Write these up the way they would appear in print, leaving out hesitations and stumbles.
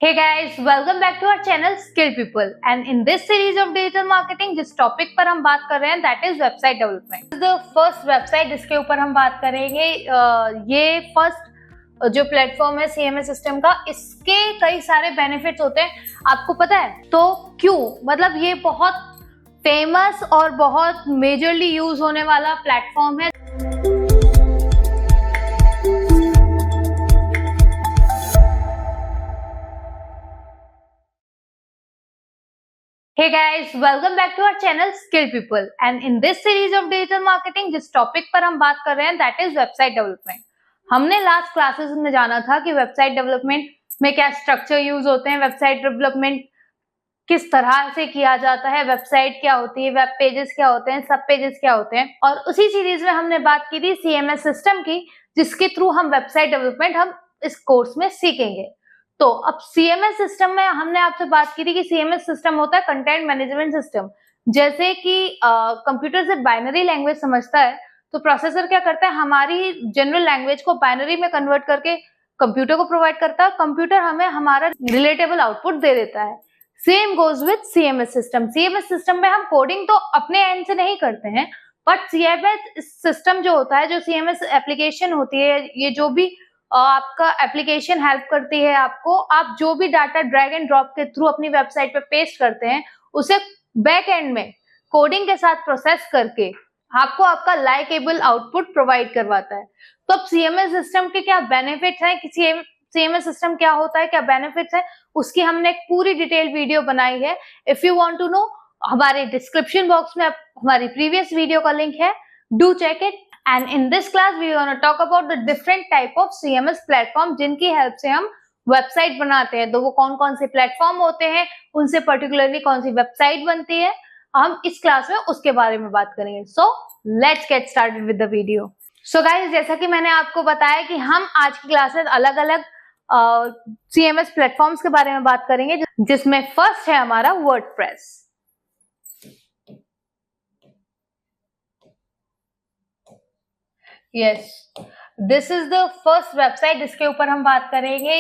Hey guys, welcome back to our channel Skill People and in this series of digital marketing जिस topic पर हम बात कर रहे हैं that is website development. The first website जिसके ऊपर हम बात करेंगे ये फर्स्ट जो प्लेटफॉर्म है CMS सिस्टम का, इसके कई सारे बेनिफिट्स होते हैं, आपको पता है? तो क्यों, मतलब ये बहुत फेमस और बहुत मेजरली यूज होने वाला प्लेटफॉर्म है। Hey guys, welcome back to our channel Skill People and in this series of digital marketing जिस टॉपिक पर हम बात कर रहे हैं that is वेबसाइट डेवलपमेंट। हमने लास्ट क्लासेस में जाना था कि वेबसाइट डेवलपमेंट में क्या स्ट्रक्चर यूज होते हैं, वेबसाइट डेवलपमेंट किस तरह से किया जाता है, वेबसाइट क्या होती है, वेब पेजेस क्या होते हैं, सब पेजेस क्या होते हैं, और उसी सीरीज में हमने बात की थी CMS सिस्टम की जिसके थ्रू हम वेबसाइट डेवलपमेंट हम इस कोर्स में सीखेंगे। तो अब CMS सिस्टम में हमने आपसे बात की थी कि CMS सिस्टम होता है कंटेंट मैनेजमेंट सिस्टम। जैसे कि कंप्यूटर से बाइनरी लैंग्वेज समझता है तो प्रोसेसर क्या करता है, हमारी जनरल लैंग्वेज को बाइनरी में कन्वर्ट करके कंप्यूटर को प्रोवाइड करता है, कंप्यूटर हमें हमारा रिलेटेबल आउटपुट दे देता है। Same goes with CMS system. CMS system में हम कोडिंग तो अपने एंड से नहीं करते हैं, बट CMS सिस्टम जो होता है, जो CMS एप्लीकेशन होती है, ये जो भी आपका एप्लीकेशन हेल्प करती है आपको, आप जो भी डाटा ड्रैग एंड ड्रॉप के थ्रू अपनी वेबसाइट पे पेस्ट करते हैं उसे बैक एंड में कोडिंग के साथ प्रोसेस करके आपको आपका लाइकेबल आउटपुट प्रोवाइड करवाता है। तो अब CMS सिस्टम के क्या बेनिफिट्स हैं, CMS सिस्टम क्या होता है, क्या बेनिफिट्स है, उसकी हमने एक पूरी डिटेल वीडियो बनाई है। If you want to know, हमारे डिस्क्रिप्शन बॉक्स में हमारी प्रीवियस वीडियो का लिंक है, do check it. And in this class we want to talk about the different type of CMS platform जिनकी हेल्प से हम वेबसाइट बनाते हैं। तो वो कौन कौन से प्लेटफॉर्म होते हैं, उनसे पर्टिकुलरली कौन सी वेबसाइट बनती है, हम इस क्लास में उसके बारे में बात करेंगे। So let's get started with the video. So guys, जैसा कि मैंने आपको बताया कि हम आज की क्लास में अलग अलग CMS प्लेटफॉर्म्स के बारे में बात करेंगे, जिसमें फर्स्ट है हमारा WordPress. Yes, this is the first website जिसके ऊपर हम बात करेंगे।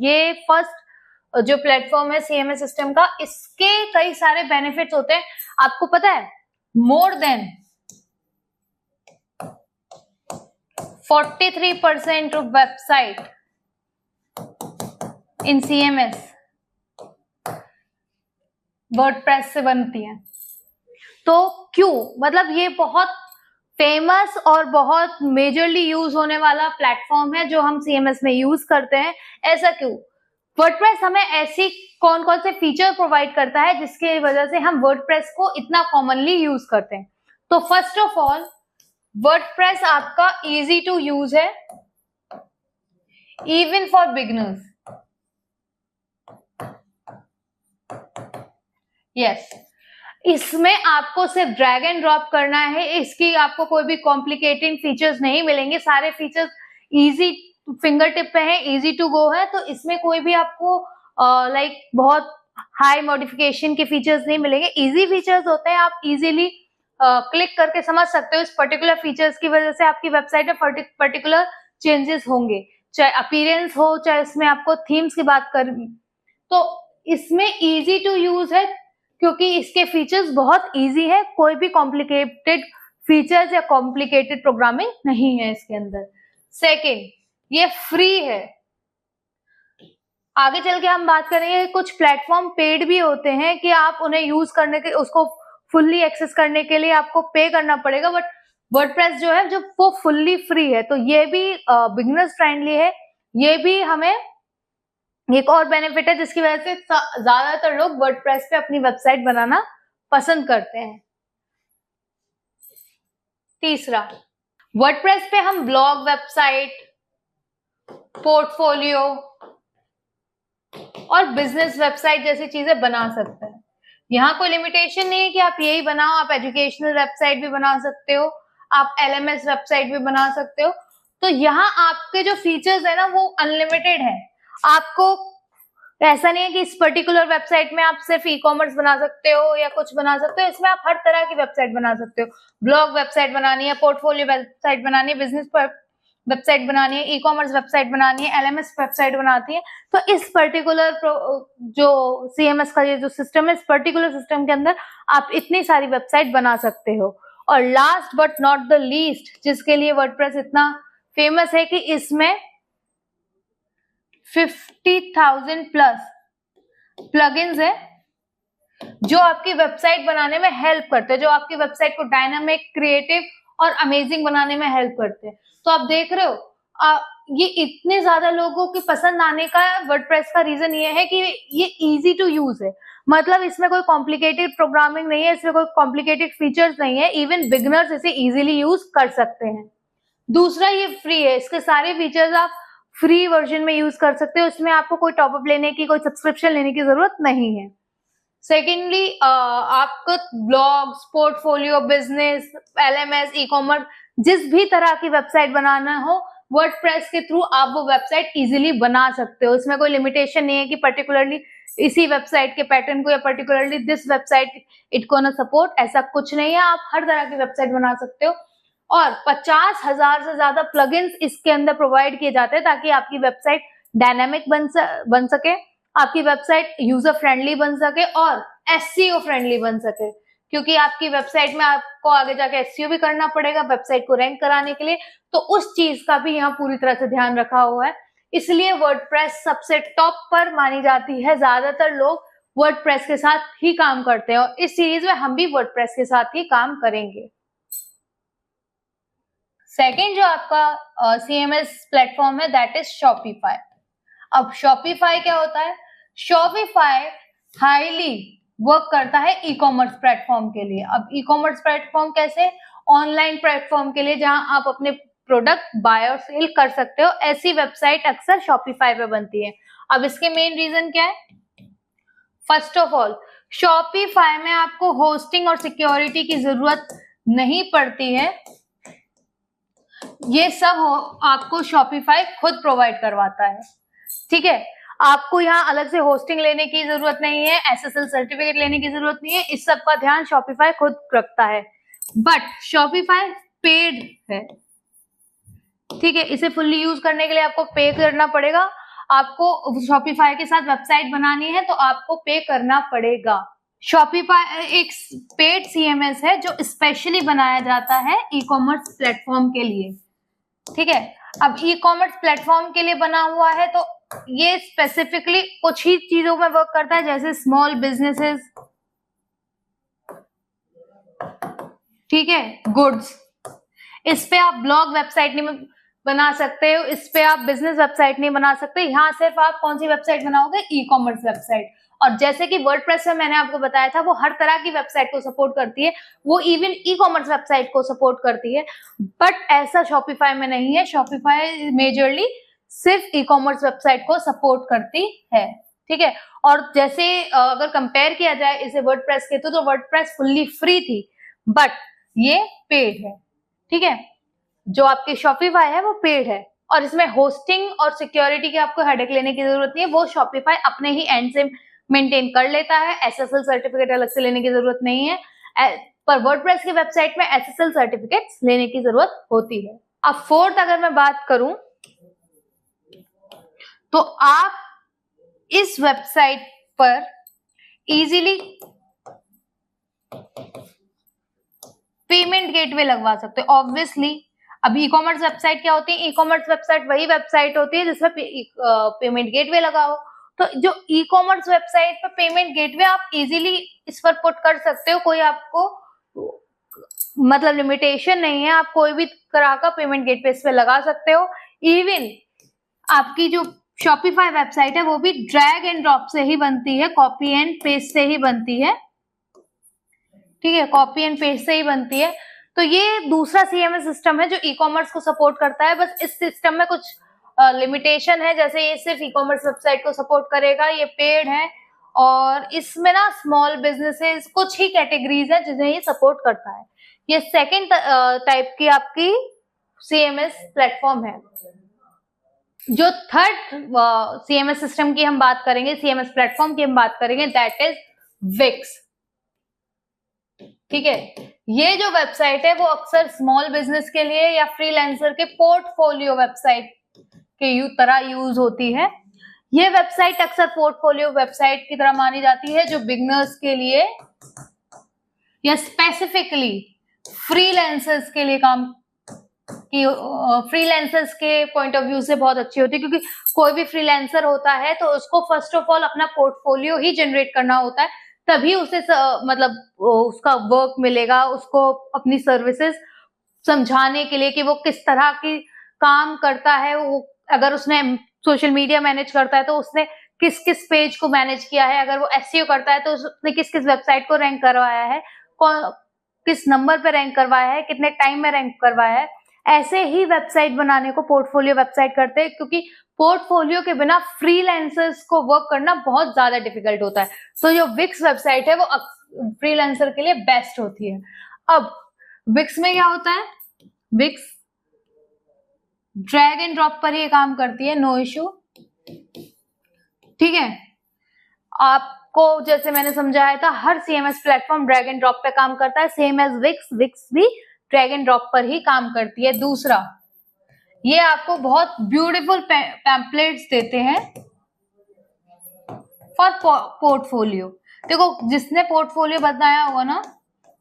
ये फर्स्ट जो प्लेटफॉर्म है CMS सिस्टम का, इसके कई सारे बेनिफिट्स होते हैं, आपको पता है? More than 43% of website in CMS WordPress से बनती है। तो क्यों, मतलब ये बहुत फेमस और बहुत मेजरली यूज होने वाला प्लेटफॉर्म है जो हम CMS में यूज करते हैं। ऐसा क्यों? वर्डप्रेस हमें ऐसी कौन कौन से फीचर प्रोवाइड करता है जिसकी वजह से हम वर्डप्रेस को इतना कॉमनली यूज करते हैं। तो फर्स्ट ऑफ ऑल, वर्डप्रेस आपका इजी टू यूज है, इवन फॉर बिगिनर्स। यस, इसमें आपको सिर्फ ड्रैग एंड ड्रॉप करना है, इसकी आपको कोई भी कॉम्प्लिकेटेड फीचर्स नहीं मिलेंगे, सारे फीचर्स इजी फिंगर टिप पे है, इजी टू गो है। तो इसमें कोई भी आपको बहुत हाई मॉडिफिकेशन के फीचर्स नहीं मिलेंगे, इजी फीचर्स होते हैं, आप इजीली क्लिक करके समझ सकते हो। इस पर्टिकुलर फीचर्स की वजह से आपकी वेबसाइट में पर्टिकुलर चेंजेस होंगे, चाहे अपीयरेंस हो, चाहे इसमें आपको थीम्स की बात कर, तो इसमें इजी टू यूज है क्योंकि इसके फीचर्स बहुत इजी है, कोई भी कॉम्प्लिकेटेड फीचर्स या कॉम्प्लिकेटेड प्रोग्रामिंग नहीं है इसके अंदर। सेकंड, ये फ्री है। आगे चल के हम बात करेंगे, कुछ प्लेटफॉर्म पेड भी होते हैं कि आप उन्हें यूज करने के, उसको फुल्ली एक्सेस करने के लिए आपको पे करना पड़ेगा, बट वर्डप्रेस जो है जो वो फुल्ली फ्री है। तो ये भी बिगिनर्स फ्रेंडली है। ये भी हमें एक और बेनिफिट है जिसकी वजह से ज्यादातर लोग वर्डप्रेस पे अपनी वेबसाइट बनाना पसंद करते हैं। तीसरा, वर्डप्रेस पे हम ब्लॉग, वेबसाइट, पोर्टफोलियो और बिजनेस वेबसाइट जैसी चीजें बना सकते हैं। यहाँ कोई लिमिटेशन नहीं है कि आप यही बनाओ, आप एजुकेशनल वेबसाइट भी बना सकते हो, आप LMS वेबसाइट भी बना सकते हो। तो यहाँ आपके जो फीचर्स है ना, वो अनलिमिटेड है। आपको ऐसा नहीं है कि इस पर्टिकुलर वेबसाइट में आप सिर्फ ई-कॉमर्स बना सकते हो या कुछ बना सकते हो, इसमें आप हर तरह की वेबसाइट बना सकते हो। ब्लॉग वेबसाइट बनानी है, पोर्टफोलियो वेबसाइट बनानी है, बिजनेस वेबसाइट बनानी है, ई कॉमर्स वेबसाइट बनानी है, एलएमएस वेबसाइट बनाती है, तो इस पर्टिकुलर जो सीएमएस का ये जो सिस्टम है, इस पर्टिकुलर सिस्टम के अंदर आप इतनी सारी वेबसाइट बना सकते हो। और last but not the least, जिसके लिए वर्डप्रेस इतना फेमस है कि इसमें 50,000 प्लस प्लगइन्स है जो आपकी वेबसाइट बनाने में हेल्प करते हैं, जो आपकी वेबसाइट को डायनामिक, क्रिएटिव और अमेजिंग बनाने में हेल्प करते हैं। तो आप देख रहे हो ये इतने ज्यादा लोगों की पसंद आने का वर्डप्रेस का रीजन ये है कि ये इजी टू यूज है, मतलब इसमें कोई कॉम्प्लिकेटेड प्रोग्रामिंग नहीं है, इसमें कोई कॉम्प्लिकेटेड फीचर्स नहीं है, इवन बिगिनर्स इसे इजीली यूज कर सकते हैं। दूसरा, ये फ्री है, इसके सारे फीचर्स आप फ्री वर्जन में यूज कर सकते हो, इसमें आपको कोई टॉपअप लेने की, कोई सब्सक्रिप्शन लेने की जरूरत नहीं है। सेकेंडली, आपको blogs, portfolio, business, LMS, e commerce, जिस भी तरह की वेबसाइट बनाना हो, वर्डप्रेस के थ्रू आप वो वेबसाइट इजीली बना सकते हो। इसमें कोई लिमिटेशन नहीं है कि पर्टिकुलरली इसी वेबसाइट के पैटर्न को या पर्टिकुलरली दिस वेबसाइट इट को ना सपोर्ट, ऐसा कुछ नहीं है, आप हर तरह की वेबसाइट बना सकते हो। और 50,000 से ज्यादा प्लगइन्स इसके अंदर प्रोवाइड किए जाते हैं ताकि आपकी वेबसाइट डायनामिक बन सके, आपकी वेबसाइट यूजर फ्रेंडली बन सके और एसईओ फ्रेंडली बन सके, क्योंकि आपकी वेबसाइट में आपको आगे जाके एसईओ भी करना पड़ेगा वेबसाइट को रैंक कराने के लिए, तो उस चीज का भी यहाँ पूरी तरह से ध्यान रखा हुआ है। इसलिए वर्डप्रेस सबसे टॉप पर मानी जाती है, ज्यादातर लोग वर्डप्रेस के साथ ही काम करते हैं और इस सीरीज में हम भी वर्डप्रेस के साथ ही काम करेंगे। सेकेंड जो आपका सीएमएस प्लेटफॉर्म है दैट इज शॉपिफाई। अब शॉपिफाई क्या होता है? शॉपिफाई हाईली वर्क करता है ई कॉमर्स प्लेटफॉर्म के लिए। अब ई कॉमर्स प्लेटफॉर्म कैसे? ऑनलाइन प्लेटफॉर्म के लिए जहां आप अपने प्रोडक्ट बाय और सेल कर सकते हो, ऐसी वेबसाइट अक्सर शॉपिफाई पे बनती है। अब इसके मेन रीजन क्या है? फर्स्ट ऑफ ऑल, शॉपिफाई में आपको होस्टिंग और सिक्योरिटी की जरूरत नहीं पड़ती है, ये सब आपको शॉपिफाई खुद प्रोवाइड करवाता है। ठीक है, आपको यहाँ अलग से होस्टिंग लेने की जरूरत नहीं है, एसएसएल सर्टिफिकेट लेने की जरूरत नहीं है, इस सब का ध्यान शॉपिफाई खुद रखता है। बट शॉपिफाई पेड है, ठीक है, इसे फुल्ली यूज करने के लिए आपको पे करना पड़ेगा। आपको शॉपिफाई के साथ वेबसाइट बनानी है तो आपको पे करना पड़ेगा। शॉपिफाई एक पेड सीएमएस है जो स्पेशली बनाया जाता है ई कॉमर्स प्लेटफॉर्म के लिए। ठीक है, अब ई कॉमर्स प्लेटफॉर्म के लिए बना हुआ है तो ये स्पेसिफिकली कुछ ही चीजों में वर्क करता है, जैसे स्मॉल बिजनेसेस, ठीक है, गुड्स। इस पे आप ब्लॉग वेबसाइट नहीं बना सकते हो, इस पे आप बिजनेस वेबसाइट नहीं बना सकते। यहाँ सिर्फ आप कौन सी वेबसाइट बनाओगे? ई कॉमर्स वेबसाइट। और जैसे कि वर्डप्रेस में मैंने आपको बताया था, वो हर तरह की वेबसाइट को सपोर्ट करती है, वो इवन ई कॉमर्स वेबसाइट को सपोर्ट करती है, बट ऐसा शॉपिफाई में नहीं है। शॉपिफाई मेजरली सिर्फ ई कॉमर्स वेबसाइट को सपोर्ट करती है। ठीक है, और जैसे अगर कंपेयर किया जाए इसे वर्डप्रेस के तो वर्डप्रेस फुल्ली फ्री थी, बट ये पेड है। ठीक है, जो आपकी शॉपिफाई है वो पेड है और इसमें होस्टिंग और सिक्योरिटी की आपको हेडेक लेने की जरूरत नहीं है, वो शॉपिफाई अपने ही एंड से मेंटेन कर लेता है। एसएसएल सर्टिफिकेट अलग से लेने की जरूरत नहीं है, पर वर्डप्रेस की वेबसाइट में एसएसएल सर्टिफिकेट लेने की जरूरत होती है। अब फोर्थ अगर मैं बात करूं तो आप इस वेबसाइट पर इजीली पेमेंट गेटवे लगवा सकते हो। ऑब्वियसली अब ई कॉमर्स वेबसाइट क्या होती है? ई कॉमर्स वेबसाइट वही वेबसाइट होती है जिसमें पेमेंट गेटवे लगा हो। तो जो ई कॉमर्स वेबसाइट पर पेमेंट गेटवे आप इजीली इस पर पुट कर सकते हो, कोई आपको मतलब लिमिटेशन नहीं है, आप कोई भी तरह का पेमेंट गेटवे इस पे लगा सकते हो। इवन आपकी जो शॉपिफाई वेबसाइट है वो भी ड्रैग एंड ड्रॉप से ही बनती है, कॉपी एंड पेस्ट से ही बनती है। ठीक है, कॉपी एंड पेस्ट से ही बनती है। तो ये दूसरा सीएमएस सिस्टम है जो ई कॉमर्स को सपोर्ट करता है। बस इस सिस्टम में कुछ लिमिटेशन है, जैसे ये सिर्फ ई कॉमर्स वेबसाइट को सपोर्ट करेगा, ये पेड है और इसमें ना स्मॉल बिजनेसेस कुछ ही कैटेगरीज है जिन्हें ये सपोर्ट करता है। ये सेकेंड टाइप की आपकी सीएमएस प्लेटफॉर्म है। जो थर्ड सीएमएस सिस्टम की हम बात करेंगे, सीएमएस प्लेटफॉर्म की हम बात करेंगे, दैट इज विक्स। ठीक है, ये जो वेबसाइट है वो अक्सर स्मॉल बिजनेस के लिए या फ्रीलांसर के पोर्टफोलियो वेबसाइट के तरह यूज होती है। ये वेबसाइट अक्सर पोर्टफोलियो वेबसाइट की तरह मानी जाती है, जो बिगनर्स के लिए या स्पेसिफिकली फ्रीलांसर्स के लिए काम की, फ्रीलांसर्स के पॉइंट ऑफ व्यू से बहुत अच्छी होती है, क्योंकि कोई भी फ्रीलांसर होता है तो उसको फर्स्ट ऑफ ऑल अपना पोर्टफोलियो ही जनरेट करना होता है, तभी उसे मतलब उसका वर्क मिलेगा, उसको अपनी सर्विसेज समझाने के लिए कि वो किस तरह की काम करता है। वो अगर उसने सोशल मीडिया मैनेज करता है तो उसने किस किस पेज को मैनेज किया है, अगर वो एसईओ करता है तो उसने किस किस वेबसाइट को रैंक करवाया है, किस नंबर पे रैंक करवाया है, कितने टाइम में रैंक करवाया है। ऐसे ही वेबसाइट बनाने को पोर्टफोलियो वेबसाइट करते हैं, क्योंकि पोर्टफोलियो के बिना फ्रीलांसर्स को वर्क करना बहुत ज्यादा डिफिकल्ट होता है। तो जो विक्स वेबसाइट है वो फ्रीलांसर के लिए बेस्ट होती है। अब विक्स में क्या होता है, विक्स ड्रैग एंड ड्रॉप पर ही काम करती है, नो इश्यू। ठीक है, आपको जैसे मैंने समझाया था, हर CMS platform drag and drop पे काम करता है, सेम एज विक्स। विक्स भी ड्रैग एंड ड्रॉप पर ही काम करती है। दूसरा, ये आपको बहुत ब्यूटीफुल पैम्पलेट्स देते हैं फॉर पोर्टफोलियो। देखो, जिसने पोर्टफोलियो बनाया होगा ना,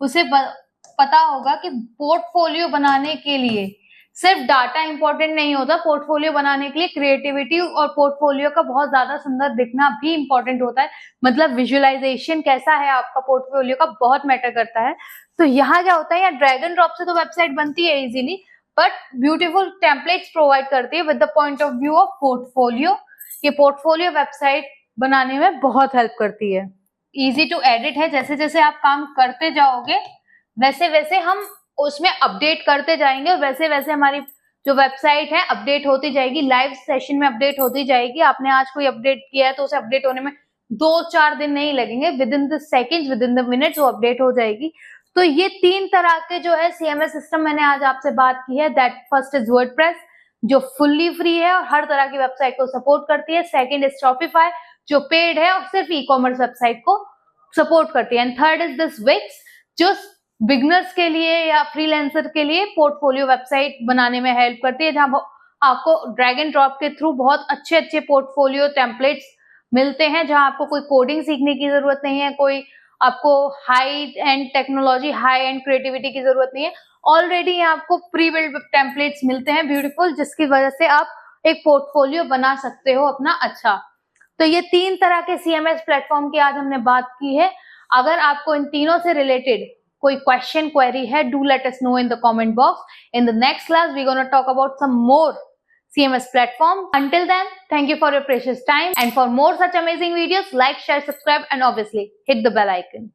उसे पता होगा कि पोर्टफोलियो बनाने के लिए सिर्फ डाटा इंपॉर्टेंट नहीं होता, पोर्टफोलियो बनाने के लिए क्रिएटिविटी और पोर्टफोलियो का बहुत ज्यादा सुंदर दिखना भी इंपॉर्टेंट होता है। मतलब विजुअलाइजेशन कैसा है आपका पोर्टफोलियो का बहुत मैटर करता है। तो यहाँ क्या होता है, यहाँ ड्रैग एंड ड्रॉप से तो वेबसाइट बनती है easily, but beautiful templates provide करती है with the point of view of portfolio. ये पोर्टफोलियो वेबसाइट बनाने में बहुत हेल्प करती है। इजी टू एडिट है, जैसे जैसे आप काम करते जाओगे वैसे वैसे हम उसमें अपडेट करते जाएंगे, और वैसे वैसे हमारी जो वेबसाइट है अपडेट होती जाएगी, लाइव सेशन में अपडेट होती जाएगी। आपने आज कोई अपडेट किया है तो उसे अपडेट होने में 2-4 दिन नहीं लगेंगे, with in the seconds, with in the minutes वो अपडेट हो जाएगी। तो ये 3 तरह के जो है सीएमएस सिस्टम मैंने आज आपसे बात की है। दैट फर्स्ट इज वर्डप्रेस, जो फुल्ली फ्री है और हर तरह की वेबसाइट को सपोर्ट करती है। सेकेंड इज शॉपिफाई, जो पेड है और सिर्फ ई कॉमर्स वेबसाइट को सपोर्ट करती है। And third is this Wix, जो बिगनर्स के लिए या फ्रीलांसर के लिए पोर्टफोलियो वेबसाइट बनाने में हेल्प करती है, जहां आपको ड्रैग एंड ड्रॉप के थ्रू बहुत अच्छे अच्छे पोर्टफोलियो टेम्पलेट्स मिलते हैं, जहां आपको कोई कोडिंग सीखने की जरूरत नहीं है, कोई आपको high and technology, high and creativity की जरूरत नहीं है। ऑलरेडी यहाँ आपको प्री बिल्ड टेम्पलेट्स मिलते हैं ब्यूटीफुल, जिसकी वजह से आप एक पोर्टफोलियो बना सकते हो अपना अच्छा। तो ये 3 तरह के सीएमएस प्लेटफॉर्म की आज हमने बात की है। अगर आपको इन तीनों से रिलेटेड कोई क्वेश्चन, क्वेरी है, do let us know in the comment box. In the next class, we're going to talk about some more CMS platform. Until then, thank you for your precious time. And for more such amazing videos, like, share, subscribe, and obviously hit the bell icon.